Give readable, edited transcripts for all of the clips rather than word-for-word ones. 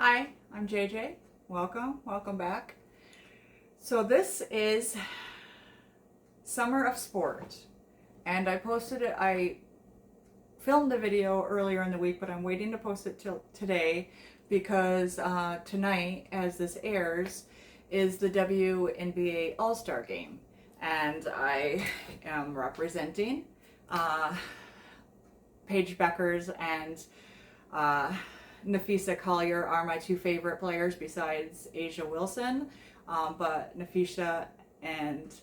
Hi, I'm JJ. Welcome back. So this is Summer of Sport, and I posted it. I filmed the video earlier in the week, but I'm waiting to post it till today because tonight, as this airs, is the WNBA All-Star Game, and I am representing Paige Beckers and Nafisa Collier are my two favorite players besides Asia Wilson. But Nafisa and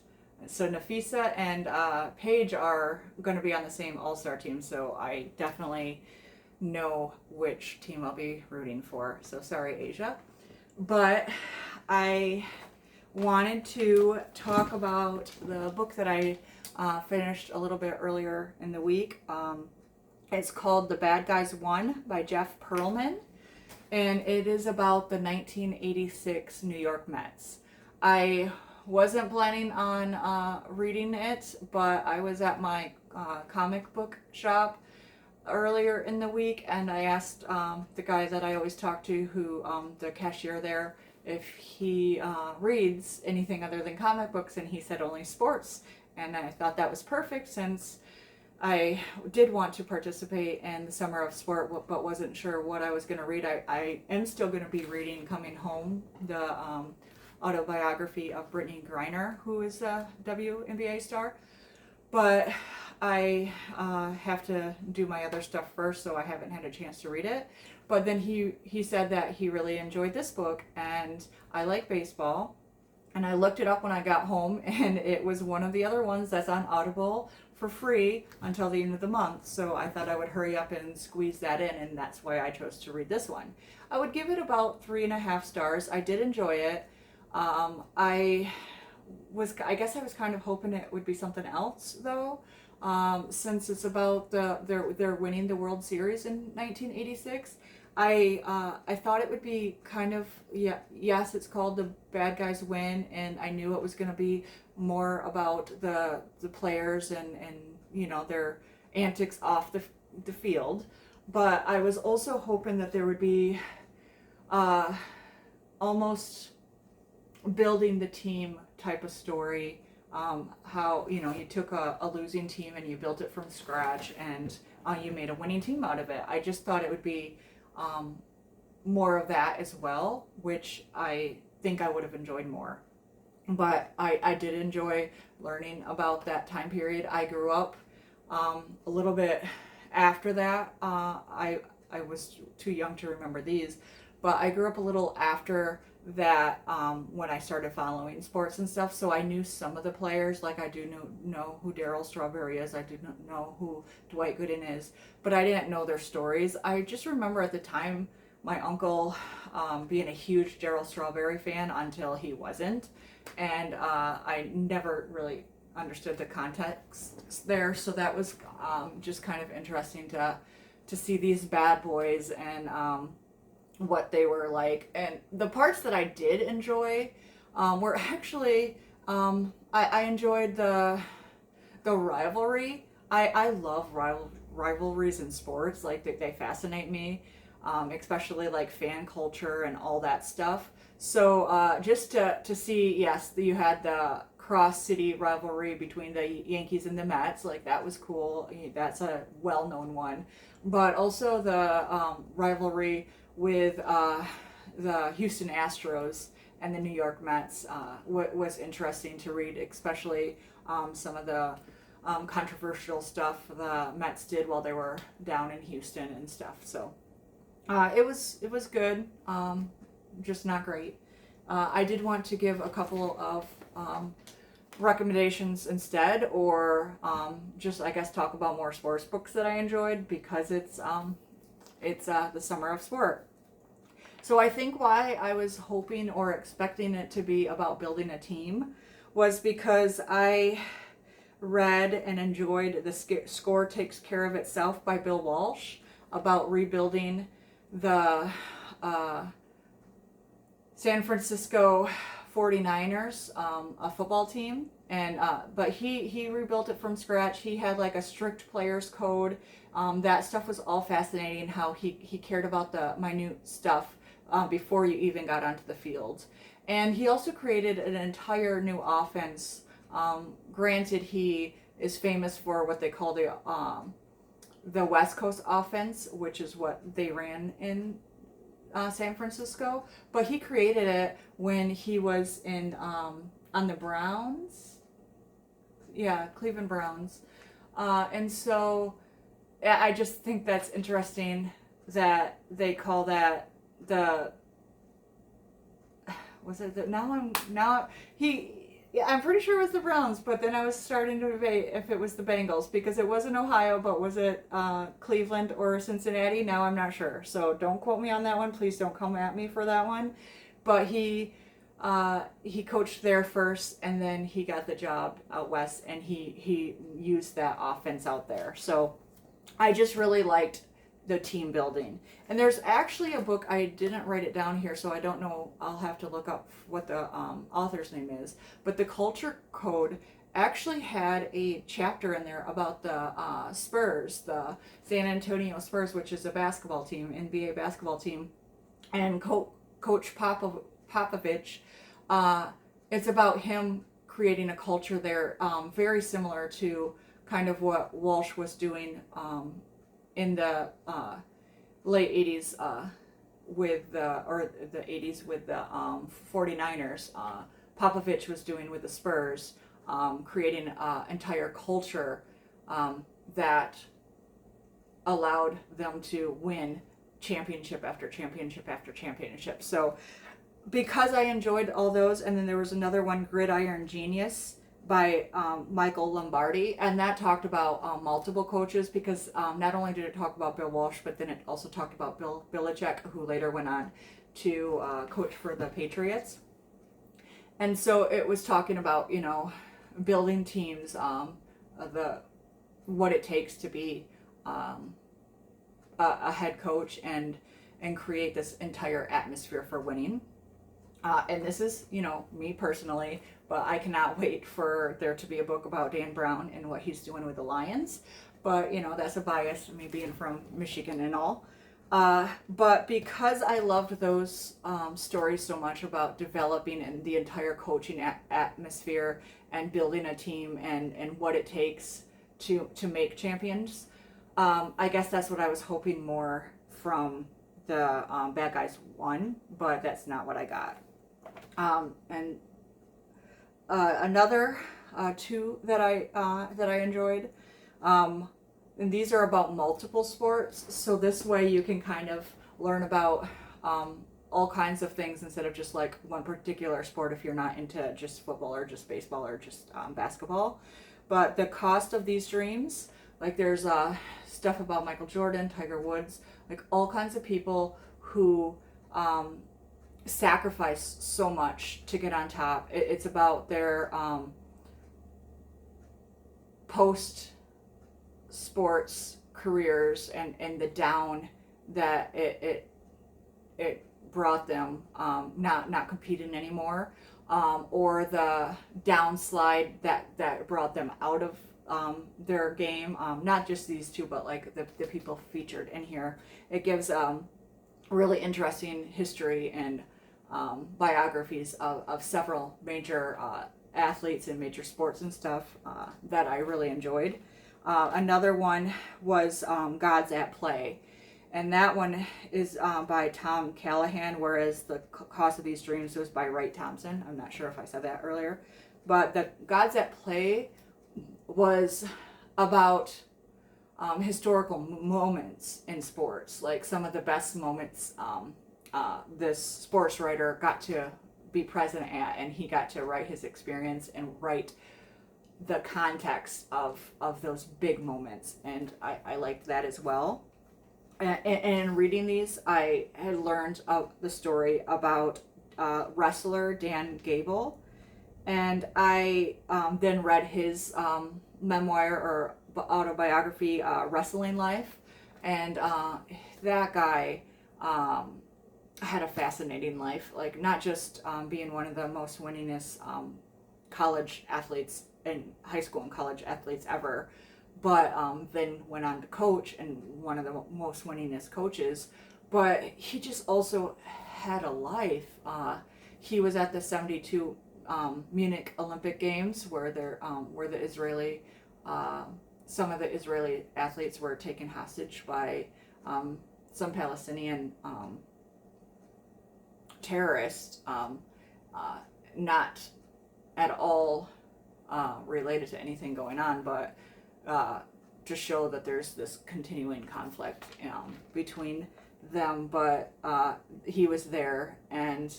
Paige are going to be on the same All-Star team, so I definitely know which team I'll be rooting for. So sorry, Asia. But I wanted to talk about the book that I finished a little bit earlier in the week. It's called The Bad Guys Won by Jeff Pearlman, and it is about the 1986 New York Mets. I wasn't planning on reading it, but I was at my comic book shop earlier in the week, and I asked the guy that I always talk to, who the cashier there, if he reads anything other than comic books, and he said only sports. And I thought that was perfect, since I did want to participate in the Summer of Sport, but wasn't sure what I was going to read. I am still going to be reading Coming Home, the autobiography of Brittany Griner, who is a WNBA star. But I have to do my other stuff first, so I haven't had a chance to read it. But then he said that he really enjoyed this book, and I like baseball. And I looked it up when I got home, and it was one of the other ones that's on Audible for free until the end of the month. So I thought I would hurry up and squeeze that in, and that's why I chose to read this one. I would give it about 3.5 stars. I did enjoy it. I guess I was kind of hoping it would be something else, though, since it's about they're winning the World Series in 1986. I thought it would be kind of, yes, it's called The Bad Guys Win, and I knew it was going to be more about the players and their antics off the field. But I was also hoping that there would be almost building the team type of story. How you took a losing team and you built it from scratch, and you made a winning team out of it. I just thought it would be more of that as well, which I think I would have enjoyed more. But I did enjoy learning about that time period. I grew up a little bit after that. I was too young to remember these, but I grew up a little after that when I started following sports and stuff. So I knew some of the players, like I do know who Darryl Strawberry is. I didn't know who Dwight Gooden is, but I didn't know their stories. I just remember at the time my uncle being a huge Darryl Strawberry fan until he wasn't, and I never really understood the context there. So that was just kind of interesting to see these bad boys and what they were like. And the parts that I did enjoy were actually I enjoyed the rivalry. I love rivalries in sports. Like they fascinate me, especially like fan culture and all that stuff. So just to see, yes, you had the cross city rivalry between the Yankees and the Mets. Like that was cool. That's a well-known one. But also the rivalry with the Houston Astros and the New York Mets was interesting to read, especially some of the controversial stuff the Mets did while they were down in Houston and stuff. So it was good, just not great. I did want to give a couple of recommendations instead, or just I guess talk about more sports books that I enjoyed, because it's the Summer of Sport. So I think why I was hoping or expecting it to be about building a team was because I read and enjoyed The Score Takes Care of Itself by Bill Walsh, about rebuilding the San Francisco 49ers, a football team. And but he rebuilt it from scratch. He had like a strict players code. That stuff was all fascinating, how he cared about the minute stuff before you even got onto the field. And he also created an entire new offense. Granted, he is famous for what they call the West Coast offense, which is what they ran in San Francisco. But he created it when he was in on the Browns. Yeah, Cleveland Browns. And so I just think that's interesting that they call that the was it the, now I'm pretty sure it was the Browns, but then I was starting to debate if it was the Bengals because it was in Ohio, but was it Cleveland or Cincinnati? Now I'm not sure, so don't quote me on that one. Please don't come at me for that one. But he coached there first, and then he got the job out west, and he used that offense out there. So I just really liked the team building. And there's actually a book, I didn't write it down here, so I don't know, I'll have to look up what the author's name is, but the Culture Code actually had a chapter in there about the Spurs, the San Antonio Spurs, which is a basketball team, NBA basketball team, and Coach Popovich, it's about him creating a culture there, very similar to kind of what Walsh was doing in the late 80s with the 80s with the 49ers. Popovich was doing with the Spurs, creating an entire culture that allowed them to win championship after championship after championship. So because I enjoyed all those, and then there was another one, Gridiron Genius, by Michael Lombardi, and that talked about multiple coaches because not only did it talk about Bill Walsh, but then it also talked about Bill Belichick, who later went on to coach for the Patriots. And so it was talking about, you know, building teams, what it takes to be a head coach and create this entire atmosphere for winning. And this is, you know, me personally, but I cannot wait for there to be a book about Dan Brown and what he's doing with the Lions. But, you know, that's a bias, me being from Michigan and all. But because I loved those stories so much about developing and the entire coaching atmosphere and building a team and what it takes to make champions, I guess that's what I was hoping more from the Bad Guys 1, but that's not what I got. And another two that I enjoyed, and these are about multiple sports, so this way you can kind of learn about all kinds of things instead of just like one particular sport if you're not into just football or just baseball or just basketball. But the cost of these dreams, like there's stuff about Michael Jordan, Tiger Woods, like all kinds of people who sacrifice so much to get on top. It's about their post sports careers and the down that it brought them, not competing anymore, or the downslide that brought them out of their game. Not just these two, but like the people featured in here. It gives really interesting history and biographies of several major athletes and major sports and stuff that I really enjoyed. Another one was Gods at Play, and that one is by Tom Callahan, whereas the Cost of These Dreams was by Wright Thompson. I'm not sure if I said that earlier, but the Gods at Play was about historical moments in sports, like some of the best moments this sports writer got to be present at, and he got to write his experience and write the context of those big moments, and I liked that as well. And in reading these, I had learned the story about wrestler Dan Gable, and I then read his memoir or autobiography, Wrestling Life, and that guy had a fascinating life, like not just being one of the most winningest college athletes in high school and college athletes ever, but then went on to coach and one of the most winningest coaches, but he just also had a life. He was at the 72 Munich Olympic Games where the Israeli some of the Israeli athletes were taken hostage by some Palestinian terrorists, not at all related to anything going on, but to show that there's this continuing conflict between them. But he was there, and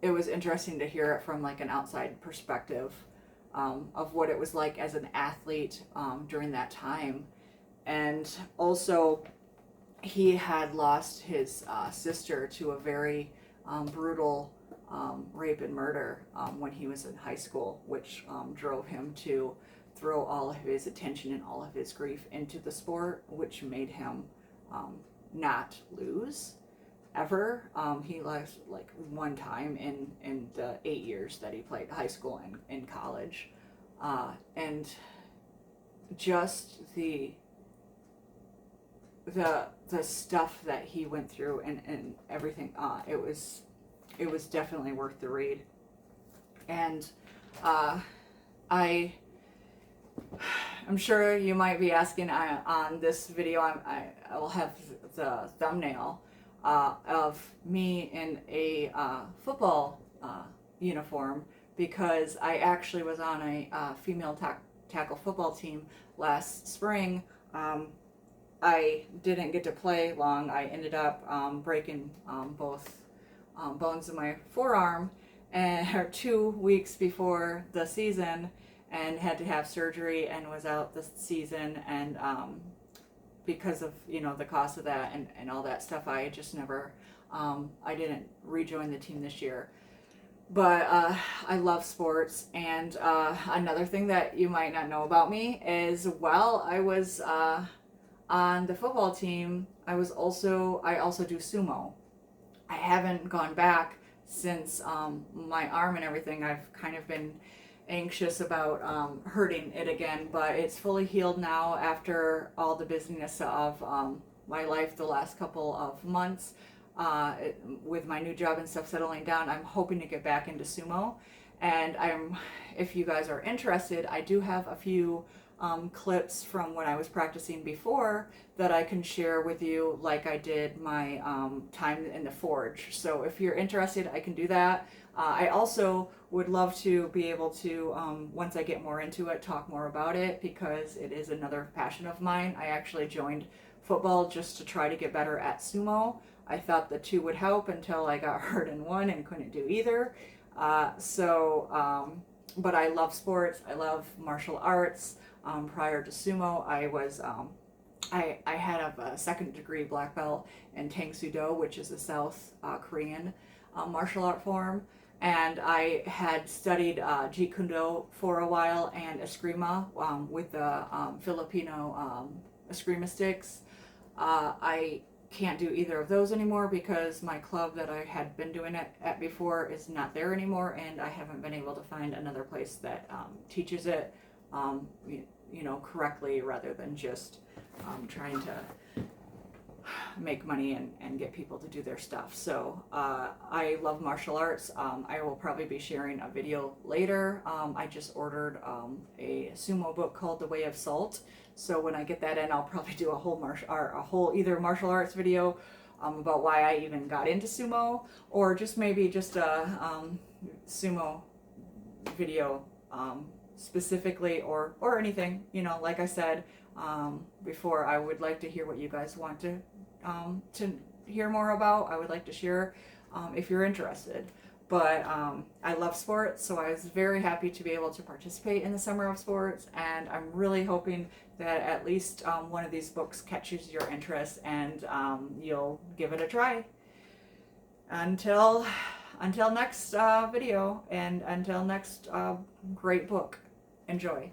it was interesting to hear it from like an outside perspective of what it was like as an athlete during that time. And also, he had lost his sister to a very brutal rape and murder when he was in high school, which drove him to throw all of his attention and all of his grief into the sport, which made him not lose ever. He lost like one time in the 8 years that he played high school and in college. And just the stuff that he went through and everything, it was definitely worth the read. And I'm sure you might be asking on this video, I will have the thumbnail of me in a football uniform, because I actually was on a female tackle football team last spring. I didn't get to play long. I ended up breaking both bones in my forearm, and 2 weeks before the season, and had to have surgery and was out this season. And because of the cost of that and all that stuff, I just never I didn't rejoin the team this year. But I love sports. And another thing that you might not know about me is, while I was on the football team, I also do sumo. I haven't gone back since my arm and everything. I've kind of been anxious about hurting it again, but it's fully healed now after all the busyness of my life the last couple of months. With my new job and stuff settling down, I'm hoping to get back into sumo. And if you guys are interested, I do have a few clips from when I was practicing before that I can share with you, like I did my time in the forge. So if you're interested, I can do that. I also would love to be able to, once I get more into it, talk more about it, because it is another passion of mine. I actually joined football just to try to get better at sumo. I thought the two would help until I got hurt in one and couldn't do either. But I love sports. I love martial arts. Prior to sumo, I was I had a second degree black belt in Tang Soo Do, which is a South Korean martial art form, and I had studied Jeet Kune Do for a while, and Eskrima with the Filipino Eskrima sticks. I can't do either of those anymore because my club that I had been doing it at before is not there anymore, and I haven't been able to find another place that teaches it correctly, rather than just trying to make money and get people to do their stuff. So I love martial arts. I will probably be sharing a video later. I just ordered a sumo book called The Way of Salt. So when I get that in, I'll probably do a whole either martial arts video about why I even got into sumo, or maybe just a sumo video specifically, or anything. Like I said before, I would like to hear what you guys want to hear more about. I would like to share if you're interested. But I love sports, so I was very happy to be able to participate in the Summer of Sports, and I'm really hoping that at least one of these books catches your interest, and you'll give it a try. Until next video, and until next great book, enjoy.